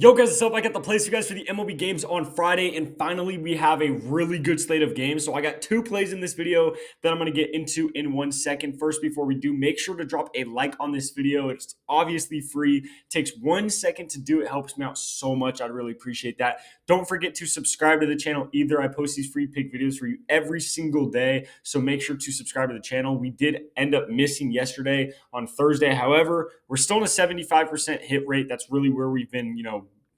Yo guys, what's up? I got the plays for you guys for the MLB games on Friday, and finally we have a really good slate of games. So I got two plays in this video that I'm going to get into in 1 second. First, before we do, make sure to drop a like on this video. It's obviously free. It takes 1 second to do. It helps me out so much. I'd really appreciate that. Don't forget to subscribe to the channel either. I post these free pick videos for you every single day, so make sure to subscribe to the channel. We did end up missing yesterday on Thursday. However, we're still in a 75% hit rate. That's really where we've been,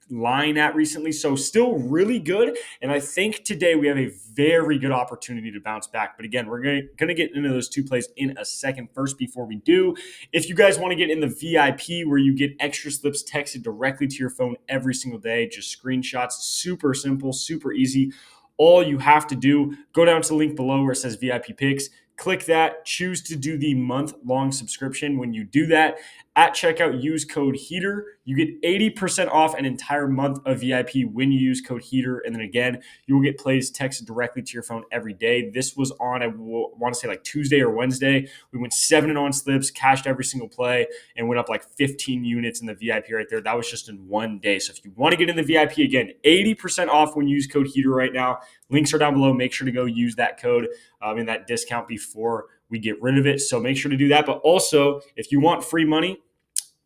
lying at recently. So still really good. And I think today we have a very good opportunity to bounce back. But again, we're going to get into those two plays in a second. First, before we do, if you guys want to get in the VIP where you get extra slips texted directly to your phone every single day, just screenshots, super simple, super easy. All you have to do, go down to the link below where it says VIP picks. Click that, choose to do the month-long subscription. When you do that, at checkout, use code HEATER. You get 80% off an entire month of VIP when you use code HEATER. And then again, you will get plays texted directly to your phone every day. This was on, I want to say like Tuesday or Wednesday. We went 7-0 on slips, cashed every single play, and went up like 15 units in the VIP right there. That was just in one day. So if you want to get in the VIP, again, 80% off when you use code HEATER right now. Links are down below. Make sure to go use that code and that discount before we get rid of it. So make sure to do that. But also, if you want free money,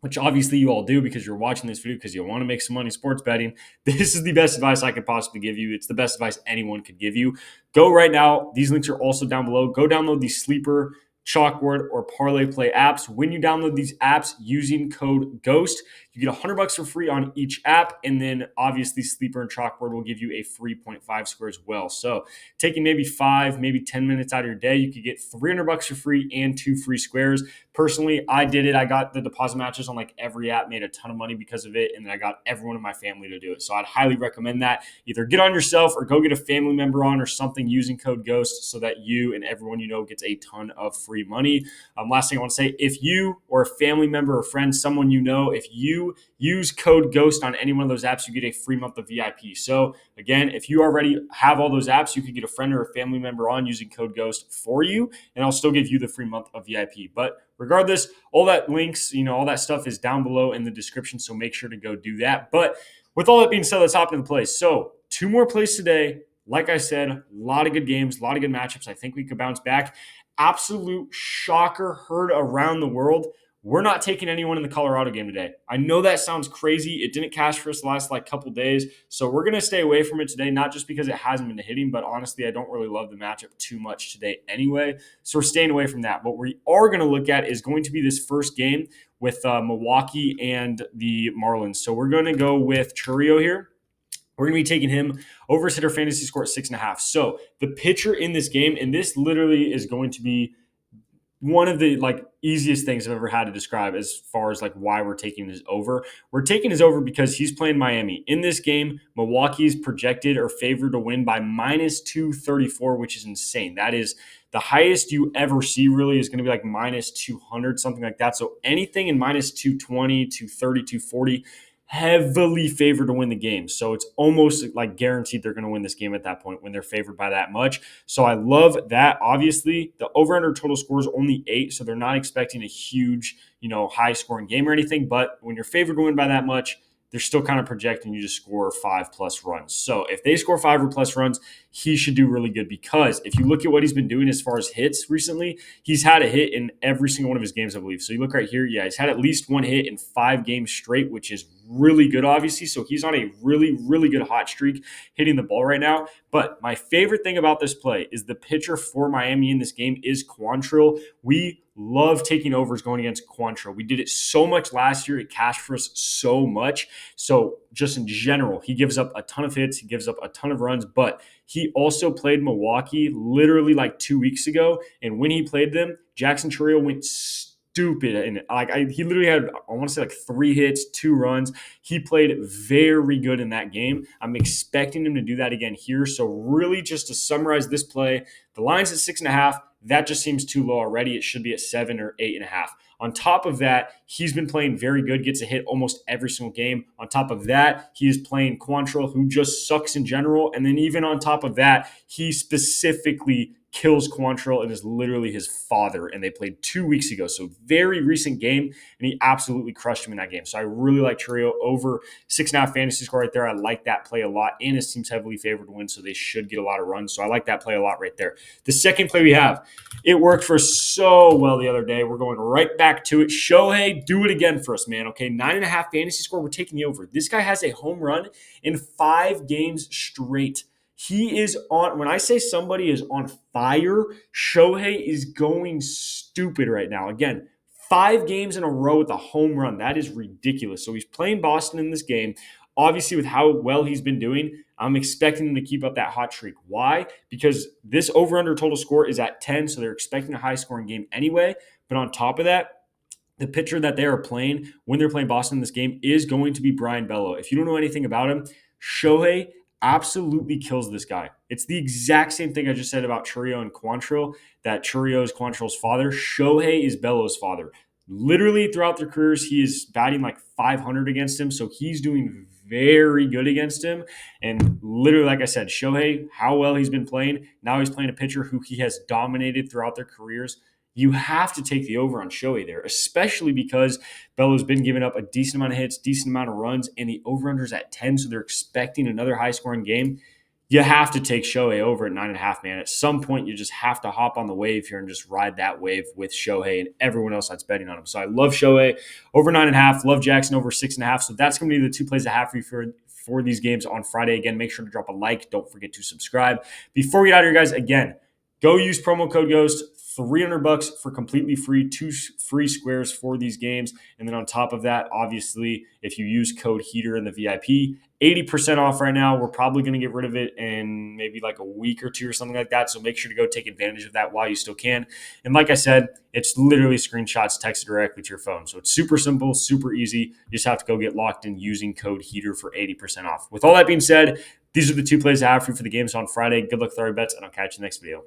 which obviously you all do because you're watching this video because you want to make some money sports betting, this is the best advice I could possibly give you. It's the best advice anyone could give you. Go right now. These links are also down below. Go download the Sleeper, Chalkboard, or Parlay Play apps. When you download these apps using code GHOST, you get $100 for free on each app. And then obviously Sleeper and Chalkboard will give you a free 0.5 square as well. So taking maybe 5, maybe 10 minutes out of your day, you could get $300 for free and 2 free squares. Personally, I did it. I got the deposit matches on like every app, made a ton of money because of it. And then I got everyone in my family to do it. So I'd highly recommend that. Either get on yourself or go get a family member on or something using code GHOST so that you and everyone you know gets a ton of free money. Last thing I want to say, if you or a family member or friend, someone you know, if you use code GHOST on any one of those apps, you get a free month of VIP. So again, if you already have all those apps, you could get a friend or a family member on using code GHOST for you, and I'll still give you the free month of VIP. But regardless, all that links, all that stuff is down below in the description, so make sure to go do that. But with all that being said, let's hop into the plays. So 2 more plays today. Like I said, a lot of good games, a lot of good matchups. I think we could bounce back. Absolute shocker heard around the world. We're not taking anyone in the Colorado game today. I know that sounds crazy. It didn't cash for us the last couple days. So we're going to stay away from it today, not just because it hasn't been hitting, but honestly, I don't really love the matchup too much today anyway. So we're staying away from that. What we are going to look at is going to be this first game with Milwaukee and the Marlins. So we're going to go with Churrio here. We're going to be taking him over his hitter fantasy score at 6.5. So the pitcher in this game, and this literally is going to be one of the easiest things I've ever had to describe as far as why we're taking his over. We're taking his over because he's playing Miami. In this game, Milwaukee's projected or favored to win by minus 234, which is insane. That is the highest you ever see, really, is going to be like minus 200, something like that. So anything in minus 220, 230, 240, heavily favored to win the game. So it's almost guaranteed they're going to win this game at that point when they're favored by that much. So I love that. Obviously, the over-under total score is only 8, so they're not expecting a huge, high-scoring game or anything. But when you're favored to win by that much, they're still kind of projecting you to score 5+ runs. So if they score 5 or plus runs, he should do really good, because if you look at what he's been doing as far as hits recently, he's had a hit in every single one of his games, I believe. So you look right here, he's had at least 1 hit in 5 games straight, which is really good, obviously. So he's on a really, really good hot streak hitting the ball right now. But my favorite thing about this play is the pitcher for Miami in this game is Quantrill. We love taking overs going against Quantrill. We did it so much last year. It cashed for us so much. So just in general, he gives up a ton of hits. He gives up a ton of runs, but he also played Milwaukee literally 2 weeks ago. And when he played them, Jackson Chourio went stupid. And he literally had, I want to say 3 hits, 2 runs. He played very good in that game. I'm expecting him to do that again here. So really, just to summarize this play, the line's at 6.5. That just seems too low already. It should be at 7 or 8.5. On top of that, he's been playing very good, gets a hit almost every single game. On top of that, he is playing Quantrill, who just sucks in general. And then even on top of that, he specifically kills Quantrill and is literally his father. And they played 2 weeks ago. So very recent game. And he absolutely crushed him in that game. So I really like Chourio over 6.5 fantasy score right there. I like that play a lot. And his team's heavily favored to win. So they should get a lot of runs. So I like that play a lot right there. The second play we have, it worked for us so well the other day. We're going right back to it. Shohei, do it again for us, man. Okay, 9.5 fantasy score. We're taking the over. This guy has a home run in 5 games straight. He is on, when I say somebody is on fire, Shohei is going stupid right now. Again, 5 games in a row with a home run. That is ridiculous. So he's playing Boston in this game. Obviously, with how well he's been doing, I'm expecting him to keep up that hot streak. Why? Because this over-under total score is at 10, so they're expecting a high-scoring game anyway. But on top of that, the pitcher that they are playing when they're playing Boston in this game is going to be Brian Bello. If you don't know anything about him, Shohei absolutely kills this guy. It's the exact same thing I just said about Chourio and Quantrill, that Chourio is Quantrill's father. Shohei is Bello's father. Literally throughout their careers, he is batting like 500 against him, so he's doing very good against him. And literally, like I said, Shohei, how well he's been playing. Now he's playing a pitcher who he has dominated throughout their careers. You have to take the over on Shohei there, especially because Bello's been giving up a decent amount of hits, decent amount of runs, and the over-under's at 10, so they're expecting another high-scoring game. You have to take Shohei over at 9.5, man. At some point, you just have to hop on the wave here and just ride that wave with Shohei and everyone else that's betting on him. So I love Shohei over 9.5, love Jackson over 6.5. So that's going to be the 2 plays I have for you for these games on Friday. Again, make sure to drop a like. Don't forget to subscribe. Before we get out of here, guys, again, go use promo code GHOST. $300 for completely free, 2 free squares for these games. And then on top of that, obviously, if you use code HEATER in the VIP, 80% off right now. We're probably going to get rid of it in maybe like a week or 2 or something like that. So make sure to go take advantage of that while you still can. And like I said, it's literally screenshots texted directly to your phone. So it's super simple, super easy. You just have to go get locked in using code HEATER for 80% off. With all that being said, these are the 2 plays I have for you for the games on Friday. Good luck with all your bets, and I'll catch you next video.